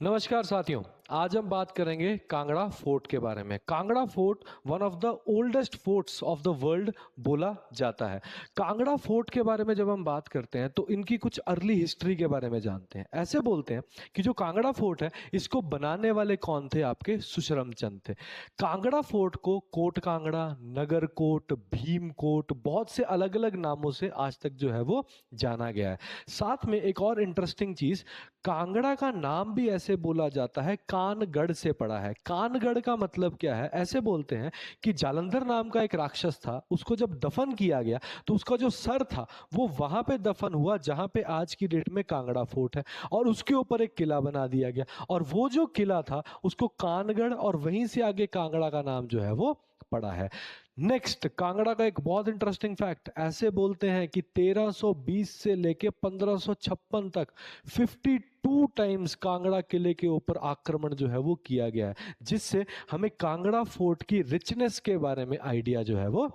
नमस्कार साथियों। आज हम बात करेंगे कांगड़ा फोर्ट के बारे में। Kangra fort one of the oldest forts of the world बोला जाता है। कांगड़ा फोर्ट के बारे में जब हम बात करते हैं तो इनकी कुछ अर्ली हिस्ट्री के बारे में जानते हैं। ऐसे बोलते हैं कि जो कांगड़ा फोर्ट है इसको बनाने वाले कौन थे? आपके सुशरम चंद थे। कांगड़ा फोर्ट को कोट कांगड़ा, नगर कोट, भीम कोट, बहुत से अलग अलग नामों से आज तक जो है वो जाना गया है। साथ में एक और इंटरेस्टिंग चीज, कांगड़ा का नाम भी ऐसे बोला जाता है, कानगढ़ से पड़ा है। कानगढ़ का मतलब क्या है? ऐसे बोलते हैं कि जालंधर नाम का एक राक्षस था, उसको जब दफन किया गया तो उसका जो सर था वो वहां पे दफन हुआ जहां पे आज की डेट में कांगड़ा फोर्ट है, और उसके ऊपर एक किला बना दिया गया, और वो जो किला था उसको कानगढ़, और वहीं से आगे कांगड़ा का नाम जो है वो पड़ा है। नेक्स्ट, कांगड़ा का एक बहुत इंटरेस्टिंग फैक्ट, ऐसे बोलते हैं कि 1320 से लेके 1556 तक 52 टाइम्स कांगड़ा किले के ऊपर आक्रमण जो है वो किया गया है, जिससे हमें कांगड़ा फोर्ट की रिचनेस के बारे में आइडिया जो है वो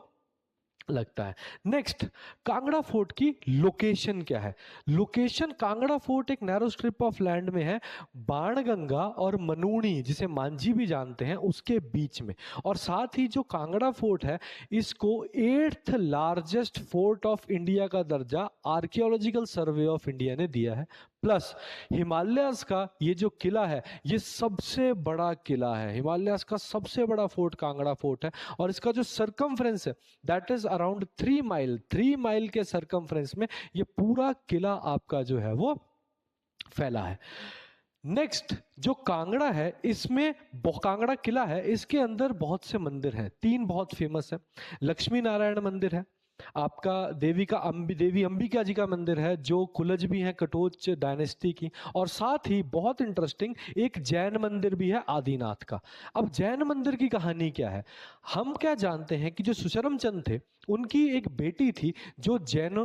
लगता है। नेक्स्ट, कांगड़ा फोर्ट की लोकेशन क्या है? लोकेशन, कांगड़ा फोर्ट एक नैरो स्ट्रिप ऑफ लैंड में है, बाणगंगा और मनूणी, जिसे मांझी भी जानते हैं, उसके बीच में। और साथ ही जो कांगड़ा फोर्ट है इसको 8th largest fort of India का दर्जा आर्कियोलॉजिकल सर्वे ऑफ इंडिया ने दिया है। प्लस हिमालयस का ये जो किला है ये सबसे बड़ा किला है, हिमालयस का सबसे बड़ा फोर्ट कांगड़ा फोर्ट है, और इसका जो सरकमफ्रेंस है that is around 3 mile. 3 mile के सरकमफ्रेंस में ये पूरा किला आपका जो है वो फैला है। नेक्स्ट, जो कांगड़ा है इसमें कांगड़ा किला है, इसके अंदर बहुत से मंदिर हैं। 3 बहुत फेमस है। लक्ष्मी नारायण मंदिर है, आपका देवी अंबिका जी का मंदिर है, जो कुलज भी है कटोच डायनेस्टी की, और साथ ही बहुत इंटरेस्टिंग एक जैन मंदिर भी है आदिनाथ का। अब जैन मंदिर की कहानी क्या है? हम क्या जानते हैं कि जो सुशरम चंद थे उनकी एक बेटी थी जो जैन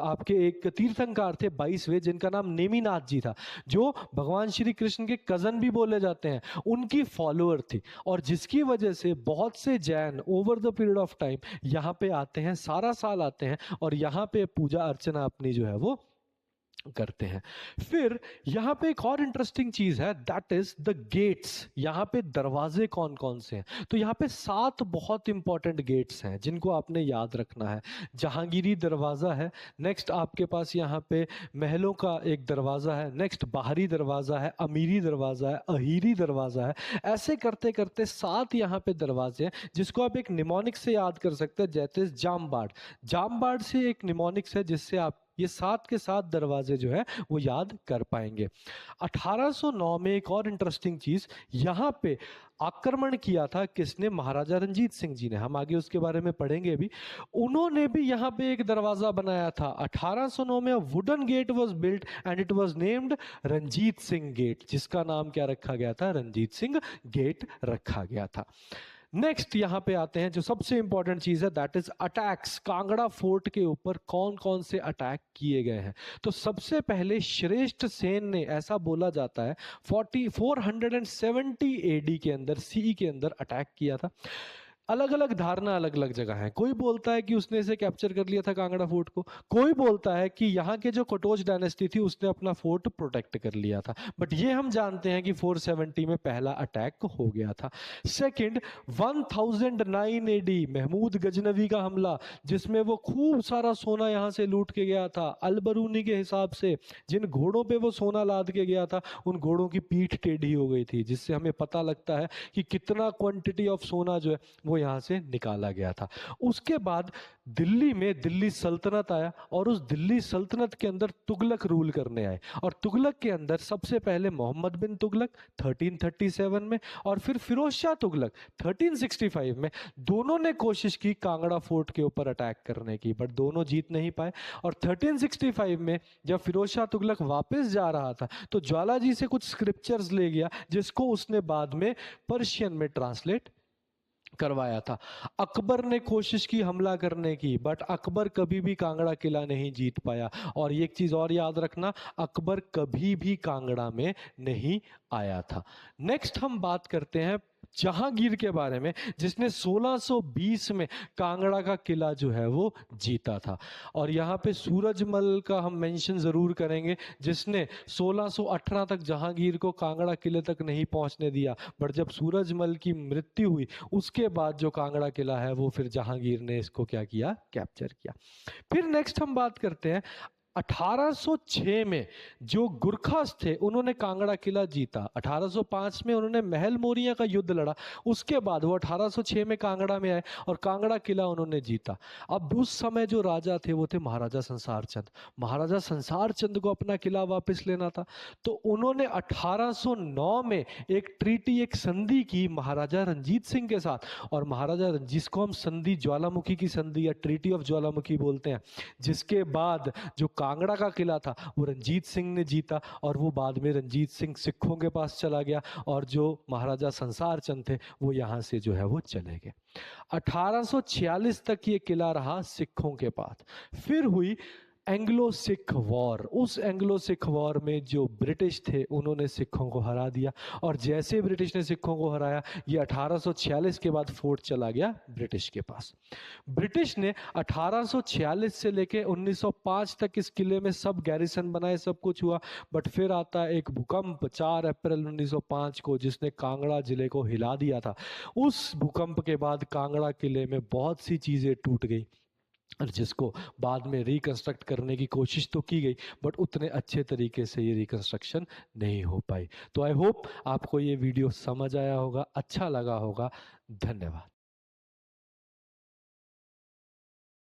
आपके एक तीर्थंकर थे 22वें, जिनका नाम नेमिनाथ जी था, जो भगवान श्री कृष्ण के कजन भी बोले जाते हैं, उनकी फॉलोअर थी, और जिसकी वजह से बहुत से Jain over the period of time यहाँ पे आते हैं, सारा साल आते हैं, और यहाँ पे पूजा अर्चना अपनी जो है वो करते हैं। फिर यहां पे एक और इंटरेस्टिंग चीज है, दैट इज द गेट्स। यहां पे दरवाजे कौन कौन से हैं? तो यहां पे 7 बहुत इंपॉर्टेंट गेट्स हैं जिनको आपने याद रखना है। जहांगीरी दरवाजा है, नेक्स्ट आपके पास यहां पे महलों का एक दरवाजा है, नेक्स्ट बाहरी दरवाजा है, अमीरी दरवाजा है, अहीरी दरवाजा है। ऐसे करते करते 7 यहां पे दरवाजे हैं जिसको आप एक निमोनिक से याद कर सकते हैं, जैसे जामबाड़। जामबाड़ से एक निमोनिक्स है जिससे आप ये 7 के 7 दरवाजे जो है वो याद कर पाएंगे। 1809 में एक और इंटरेस्टिंग चीज, यहां पे आक्रमण किया था किसने? महाराजा रंजीत सिंह जी ने। हम आगे उसके बारे में पढ़ेंगे भी। उन्होंने भी यहां पे एक दरवाजा बनाया था 1809 में। Wooden gate was built and it was named Ranjit Singh gate, जिसका नाम क्या रखा गया था? रंजीत सिंह गेट रखा गया था। नेक्स्ट यहां पे आते हैं, जो सबसे इंपॉर्टेंट चीज है that is attacks. Kangra fort के ऊपर कौन कौन से अटैक किए गए हैं? तो सबसे पहले श्रेष्ठ सेन ने, ऐसा बोला जाता है, 470 एडी के अंदर, सीई के अंदर अटैक किया था। अलग अलग धारणा, अलग अलग जगह है। कोई बोलता है कि उसने इसे कैप्चर कर लिया था कांगड़ा फोर्ट को, कोई बोलता है कि यहाँ के जो कटोच डायनेस्टी थी उसने अपना फोर्ट प्रोटेक्ट कर लिया था। बट ये हम जानते हैं कि 470 में पहला अटैक हो गया था। सेकंड, 1009 एडी महमूद गजनवी का हमला, जिसमें वो खूब सारा सोना यहाँ से लूट के गया था। अलबरूनी के हिसाब से जिन घोड़ों पे वो सोना लाद के गया था उन घोड़ों की पीठ टेढ़ी हो गई थी, जिससे हमें पता लगता है कि कितना क्वांटिटी ऑफ सोना जो है वो यहां से निकाला गया था। उसके बाद दिल्ली में दिल्ली सल्तनत आया, और उस दिल्ली सल्तनत के अंदर तुगलक रूल करने आए, और तुगलक के अंदर सबसे पहले मोहम्मद बिन तुगलक 1337 में, और फिर फिरोज शाह तुगलक 1365 में। दोनों ने कोशिश की कांगड़ा फोर्ट के ऊपर अटैक करने की, बट दोनों जीत नहीं पाए। और 1365 में जब फिरोज शाह तुगलक वापस जा रहा था तो ज्वाला जी से कुछ स्क्रिप्चर्स ले गया, जिसको उसने बाद में पर्शियन में ट्रांसलेट करवाया था। अकबर ने कोशिश की हमला करने की, बट अकबर कभी भी कांगड़ा किला नहीं जीत पाया। और एक चीज और याद रखना, अकबर कभी भी कांगड़ा में नहीं आया था। नेक्स्ट हम बात करते हैं जहांगीर के बारे में, जिसने 1620 में कांगड़ा का किला जो है वो जीता था। और यहाँ पे सूरजमल का हम मेंशन जरूर करेंगे, जिसने 1618 तक जहांगीर को कांगड़ा किले तक नहीं पहुंचने दिया, बट जब सूरजमल की मृत्यु हुई उसके बाद जो कांगड़ा किला है वो फिर जहांगीर ने इसको क्या किया, कैप्चर किया। फिर नेक्स्ट हम बात करते हैं 1806 में जो गुरखास थे उन्होंने कांगड़ा किला जीता। 1805 में उन्होंने महल मोरिया का युद्ध लड़ा, उसके बाद वो 1806 में कांगड़ा में आए और कांगड़ा किला उन्होंने जीता। अब उस समय जो राजा थे वो थे महाराजा संसार चंद। महाराजा संसार चंद को अपना किला वापस लेना था, तो उन्होंने 1809 में एक ट्रीटी, एक संधि की महाराजा रंजीत सिंह के साथ। और महाराजा रंजीत, जिसको हम संधि ज्वालामुखी की संधि या ट्रीटी ऑफ ज्वालामुखी बोलते हैं, जिसके बाद जो कांगड़ा का किला था वो रंजीत सिंह ने जीता और वो बाद में रंजीत सिंह सिखों के पास चला गया और जो महाराजा संसार चंद थे वो यहाँ से जो है वो चले गए। 1846 तक ये किला रहा सिखों के पास। फिर हुई एंग्लो सिख वॉर। उस एंग्लो सिख वॉर में जो ब्रिटिश थे उन्होंने सिखों को हरा दिया, और जैसे ब्रिटिश ने सिखों को हराया ये 1846 के बाद फोर्ट चला गया ब्रिटिश के पास। ब्रिटिश ने 1846 से लेके 1905 तक इस किले में सब गैरिसन बनाए, सब कुछ हुआ। बट फिर आता है एक भूकंप 4 अप्रैल 1905 को, जिसने कांगड़ा जिले को हिला दिया था। उस भूकंप के बाद कांगड़ा किले में बहुत सी चीजें टूट गई, और जिसको बाद में रिकंस्ट्रक्ट करने की कोशिश तो की गई, बट उतने अच्छे तरीके से ये रिकंस्ट्रक्शन नहीं हो पाई। तो आई होप आपको ये वीडियो समझ आया होगा, अच्छा लगा होगा। धन्यवाद।